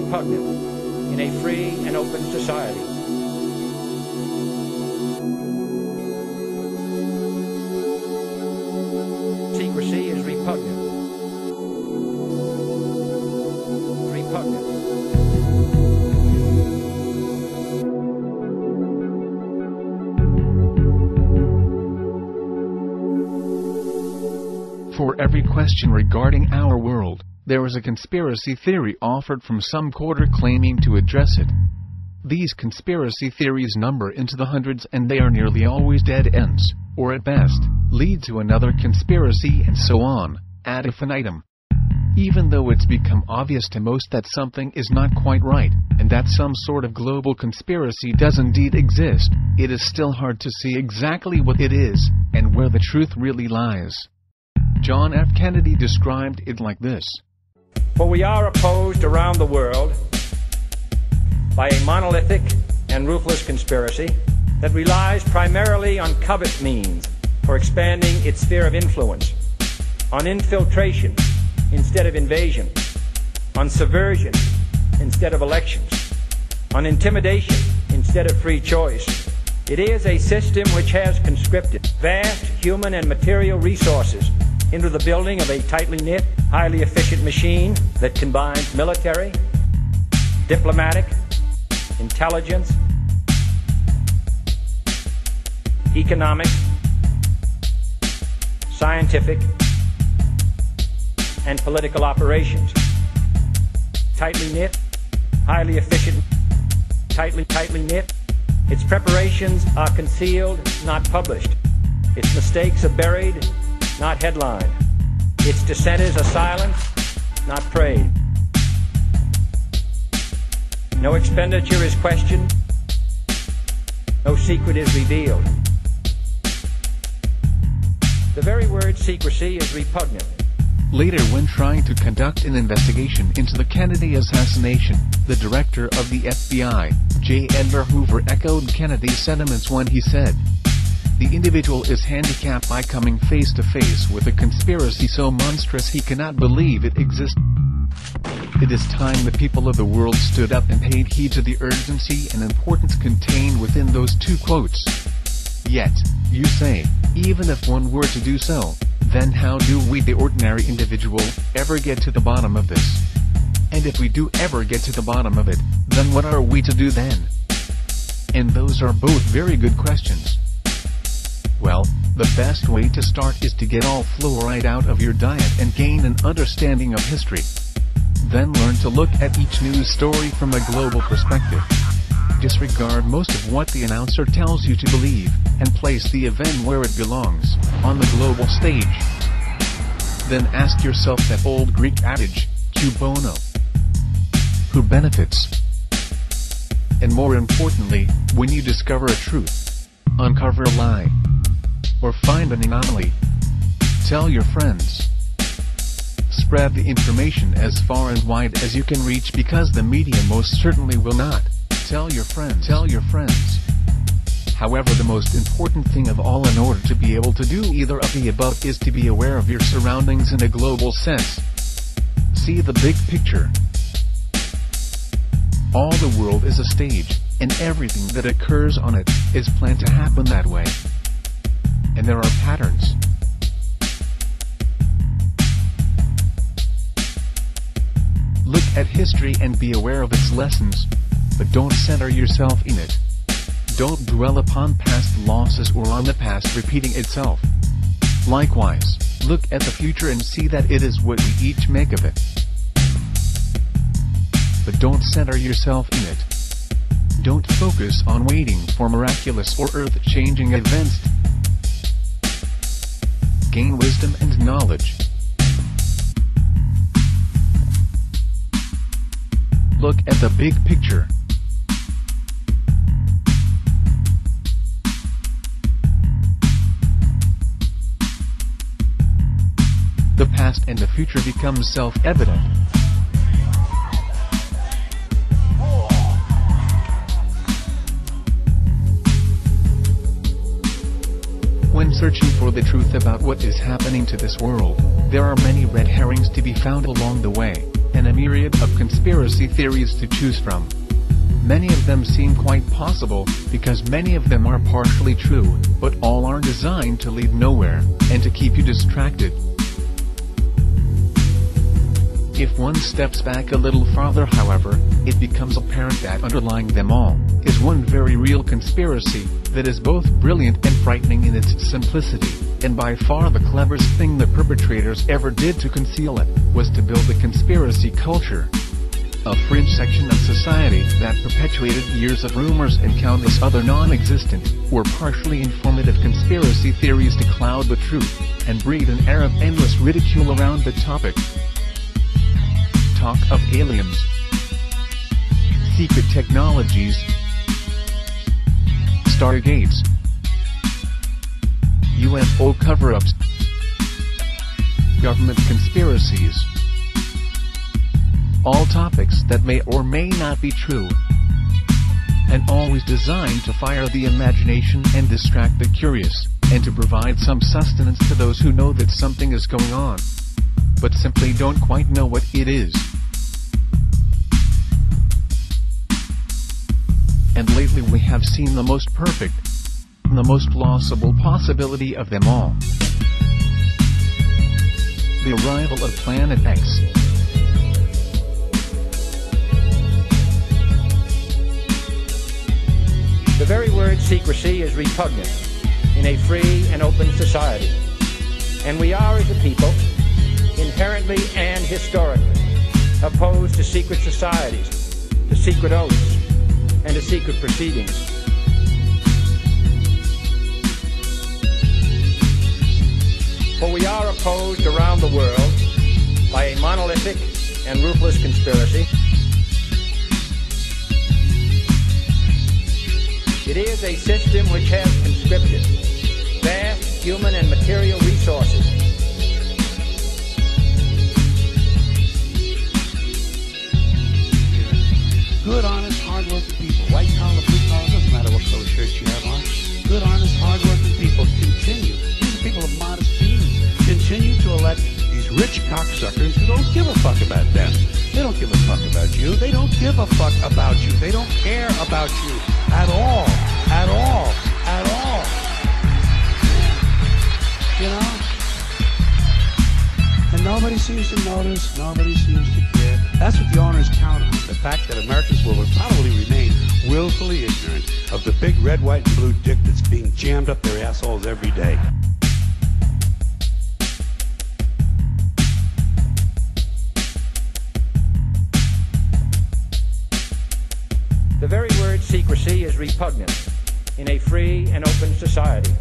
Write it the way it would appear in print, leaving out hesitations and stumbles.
repugnant in a free and open society. Secrecy is repugnant. Repugnant. For every question regarding our world, there is a conspiracy theory offered from some quarter claiming to address it. These conspiracy theories number into the hundreds, and they are nearly always dead ends, or at best, lead to another conspiracy and so on, ad infinitum. Even though it's become obvious to most that something is not quite right, and that some sort of global conspiracy does indeed exist, it is still hard to see exactly what it is, and where the truth really lies. John F. Kennedy described it like this. For we are opposed around the world by a monolithic and ruthless conspiracy that relies primarily on covert means for expanding its sphere of influence, on infiltration instead of invasion, on subversion instead of elections, on intimidation instead of free choice. It is a system which has conscripted vast human and material resources into the building of a tightly knit, highly efficient machine that combines military, diplomatic, intelligence, economic, scientific, and political operations. Tightly knit, highly efficient, tightly knit. Its preparations are concealed, not published. Its mistakes are buried, not headlined. Its dissenters are silenced, not prayed. No expenditure is questioned. No secret is revealed. The very word secrecy is repugnant. Later, when trying to conduct an investigation into the Kennedy assassination, the director of the FBI, J. Edgar Hoover, echoed Kennedy's sentiments when he said, "The individual is handicapped by coming face to face with a conspiracy so monstrous he cannot believe it exists." It is time the people of the world stood up and paid heed to the urgency and importance contained within those two quotes. Yet, you say, even if one were to do so, then how do we, the ordinary individual, ever get to the bottom of this? And if we do ever get to the bottom of it, then what are we to do then? And those are both very good questions. Well, the best way to start is to get all fluoride out of your diet and gain an understanding of history. Then learn to look at each news story from a global perspective. Disregard most of what the announcer tells you to believe, and place the event where it belongs, on the global stage. Then ask yourself that old Greek adage, cui bono? Who benefits? And more importantly, when you discover a truth, uncover a lie, or find an anomaly, tell your friends. Spread the information as far and wide as you can reach, because the media most certainly will not. Tell your friends. Tell your friends. However, the most important thing of all, in order to be able to do either of the above, is to be aware of your surroundings in a global sense. See the big picture. All the world is a stage, and everything that occurs on it is planned to happen that way. And there are patterns. Look at history and be aware of its lessons, but don't center yourself in it. Don't dwell upon past losses or on the past repeating itself. Likewise, look at the future and see that it is what we each make of it. But don't center yourself in it. Don't focus on waiting for miraculous or earth-changing events. Gain wisdom and knowledge. Look at the big picture. The past and the future become self-evident. When searching for the truth about what is happening to this world, there are many red herrings to be found along the way, and a myriad of conspiracy theories to choose from. Many of them seem quite possible, because many of them are partially true, but all are designed to lead nowhere, and to keep you distracted. If one steps back a little farther, however, it becomes apparent that underlying them all is one very real conspiracy that is both brilliant and frightening in its simplicity, and by far the cleverest thing the perpetrators ever did to conceal it was to build a conspiracy culture. A fringe section of society that perpetuated years of rumors and countless other non-existent or partially informative conspiracy theories to cloud the truth, and breed an air of endless ridicule around the topic. Talk of aliens, secret technologies, stargates, UFO cover-ups, government conspiracies. All topics that may or may not be true, and always designed to fire the imagination and distract the curious, and to provide some sustenance to those who know that something is going on, but simply don't quite know what it is. And lately we have seen the most perfect, the most plausible possibility of them all. The arrival of Planet X. The very word secrecy is repugnant in a free and open society, and we are as a people, inherently and historically, opposed to secret societies, to secret oaths, and to secret proceedings. For we are opposed around the world by a monolithic and ruthless conspiracy. It is a system which has conscripted vast human and material resources good, honest, hard-working people, white collar, blue collar, doesn't matter what color shirt you have on. Good, honest, hard-working people continue. These are people of modest means. Continue to elect these rich cocksuckers who don't give a fuck about them. They don't give a fuck about you. They don't give a fuck about you. They don't care about you at all. At all. At all. You know? And nobody seems to notice. Nobody seems to care. That's what the owners count on. The fact that Americans will probably remain willfully ignorant of the big red, white, and blue dick that's being jammed up their assholes every day. The very word secrecy is repugnant in a free and open society.